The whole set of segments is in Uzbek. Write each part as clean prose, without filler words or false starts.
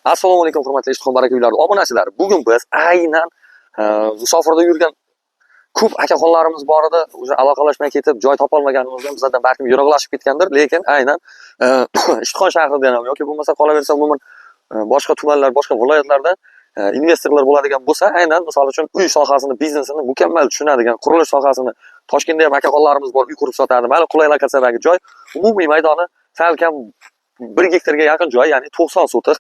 Assalomu alaykum hurmatli Ijtihod baraka uylari obunachilar. Bugun biz aynan musofirda yurgan ko'p akaxonlarimiz bor edi. O'sha aloqalashmay ketib, joy topolmaganimizdan bizlardan balkim yiroqlashib ketgandir, lekin aynan Ijtihod shahridan ham yoki bo'lmasa qolaversa umuman boshqa tumanlar, boshqa viloyatlarda investorlar bo'ladigan bo'lsa, aynan misol uchun uy sohasini, biznesini mukammal tushunadigan, qurilish sohasini Toshkentda ham akaxonlarimiz bor, uy qurib sotadi. Mana qulay lokatsiyadagi joy, umumiy maydoni salkam 1 gektarga yaqin joy, ya'ni 90 sotiq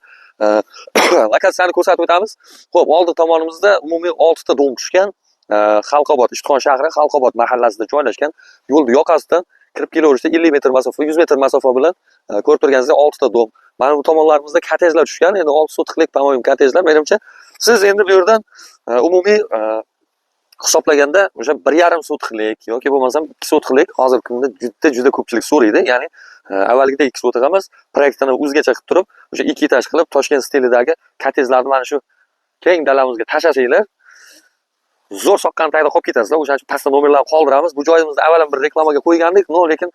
lokatsiyani ko'rsatib o'tamiz. Xo'p, oldi tomonimizda umumiy 6 ta dom tushgan. Xalqobod, Ijtihod shahri Xalqobod mahallasida joylashgan. Yo'lni yoqasidan kirib kelaverishda 50 metr masofa, 100 metr masofa bilan ko'rib turganingizdek 6 ta dom. Mana bu tomonlarimizda kottejlar tushgan. Endi 6 sotiqlik, по-моему, kottejlar. Menimcha, siz endi bu yerdan umumiy hisoblaganda o'sha 1,5 sotiqlik yoki bo'lmasam 2 sotiqlik hozirgi kunda juda ko'pchilik so'raydi. Ya'ni avvalgidek 2 sotiq emas, proyektini o'zgacha qilib turib, o'sha 2 etaj qilib Toshkent stilidagi kottejlarni mana shu keng dalamizga tashlasanglar, zo'r soqqan tayda qolib ketasizlar. O'shaning uchun pastda nomerlarni qoldiramiz. Bu joyimizni avval bir reklamaga qo'ygandik, lekin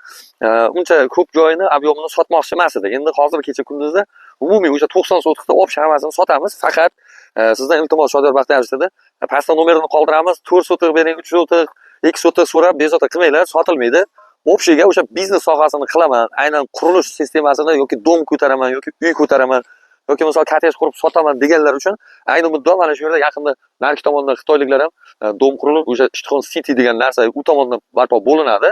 uncha ko'p joyni ob'yomini sotmoqchi emas edi. Endi hozir kecha kunduzda umumiy o'sha 90 sotiqda option hammasini sotamiz. Faqat sizdan iltimos Shodiyor Baxtiyorov dedi, pastda nomerini qoldiramiz. 4 sotiq bering, 3 sotiq, 2 sotiq so'rab bezovta qilmanglar, sotilmaydi. O'pshiga o'sha biznes sohasini qilaman, aynan qurilish sistemasini yoki dom ko'taraman yoki uy ko'taraman yoki misol kottej qurib sotaman deganlar uchun ayni muddo mana shu yerda yaqinda narki tomondan xitoyliklar ham dom qurilib o'sha Ijtihod City degan narsa u tomondan barpo bo'linadi.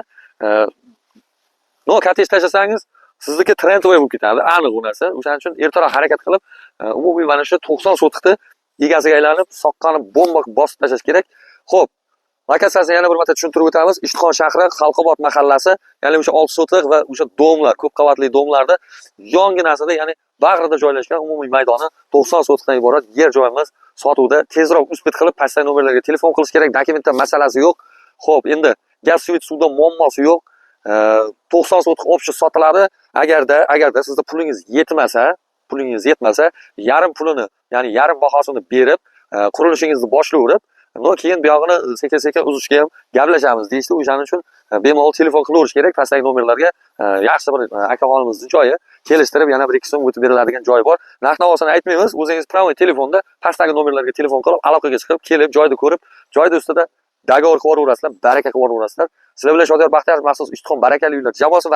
No kottej tashlasangiz sizniki trendvoy bo'lib ketadi, aniq bu narsa. O'shaning uchun ertaroq harakat qilib umumiy mana shu 90 sotiqda egasiga aylanib, soqqani bomba bosib tashlash kerak. Xo'p, lokatsiyasini yana bir marta tushuntirib o'tamiz. Ijtihod shahri Xalqobod mahallasi, ya'ni o'sha 6 sotiq va o'sha domlar, ko'p qavatli domlarda yonginasida, ya'ni bag'rida joylashgan umumiy maydoni 90 sotiqdan iborat yer joyimiz sotuvda. Tezroq uspet qilib pastdagi nomerlarga telefon qilish kerak. Dokumentda masalasi yo'q. Xo'p, endi gaz, suvit, suvda muammosi yo'q. 90 sotiq option sotiladi. Agarda sizda pulingiz yetmasa, yarim pulini, ya'ni yarim bahosini berib, qurilishingizni boshlayverib, keyin bu yog'ini sekin-sekin uzishga ham gaplashamiz deyishdi. O'shaning uchun bemalol telefon qilaverish kerak pastdagi nomerlarga. Yaxshi bir akaxonimizning joyi, kelishtirib yana 1-2 so'm o'tib beriladigan joy bor. Narx-navosini aytmaymiz, o'zingiz pravoy telefonda pastdagi nomerlarga telefon qilib, aloqaga chiqib, kelib, joyni ko'rib, joyda ustida dogovor qilib yuborasizlar, baraka qilib yuborasizlar. Sizlar bilan Shodiyor Baxtiyorov maxsus Ijtihod barakali uylar jamoasida